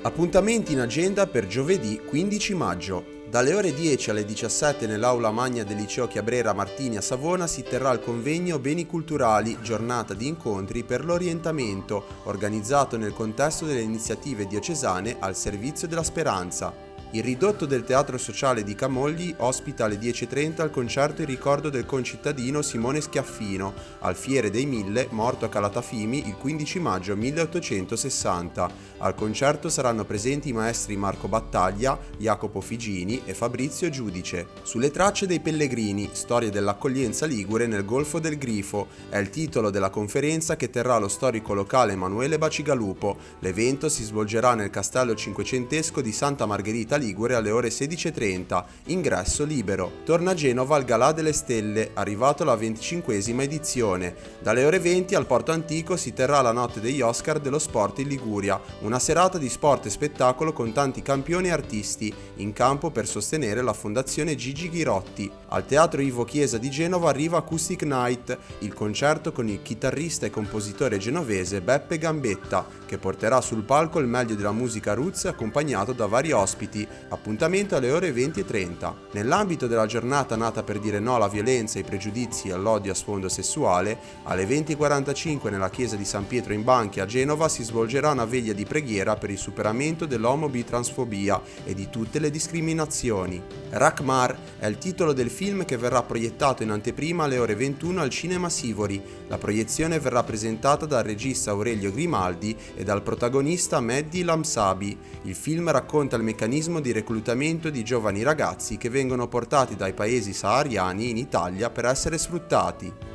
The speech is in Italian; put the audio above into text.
Appuntamenti in agenda per giovedì 15 maggio. Dalle ore 10 alle 17 nell'aula magna del liceo Chiabrera Martini a Savona si terrà il convegno Beni Culturali, giornata di incontri per l'orientamento, organizzato nel contesto delle iniziative diocesane al servizio della speranza. Il ridotto del Teatro Sociale di Camogli ospita alle 10:30 il concerto in ricordo del concittadino Simone Schiaffino, alfiere dei Mille, morto a Calatafimi il 15 maggio 1860. Al concerto saranno presenti i maestri Marco Battaglia, Jacopo Figini e Fabrizio Giudice. Sulle tracce dei pellegrini, storia dell'accoglienza ligure nel Golfo del Grifo, è il titolo della conferenza che terrà lo storico locale Emanuele Bacigalupo. L'evento si svolgerà nel castello cinquecentesco di Santa Margherita Ligure alle ore 16:30, ingresso libero. Torna a Genova al Galà delle Stelle, arrivato alla 25esima edizione. Dalle ore 20 al Porto Antico si terrà la notte degli Oscar dello sport in Liguria, una serata di sport e spettacolo con tanti campioni e artisti, in campo per sostenere la Fondazione Gigi Ghirotti. Al Teatro Ivo Chiesa di Genova arriva Acoustic Night, il concerto con il chitarrista e compositore genovese Beppe Gambetta, che porterà sul palco il meglio della musica roots accompagnato da vari ospiti. Appuntamento alle ore 20:30. Nell'ambito della giornata nata per dire no alla violenza, ai pregiudizi e all'odio a sfondo sessuale, alle 20:45 nella chiesa di San Pietro in Banchi a Genova si svolgerà una veglia di preghiera per il superamento dell'omobitransfobia e di tutte le discriminazioni. Rakmar è il titolo del film che verrà proiettato in anteprima alle ore 21 al Cinema Sivori. La proiezione verrà presentata dal regista Aurelio Grimaldi e dal protagonista Mehdi Lamsabi. Il film racconta il meccanismo di reclutamento di giovani ragazzi che vengono portati dai paesi sahariani in Italia per essere sfruttati.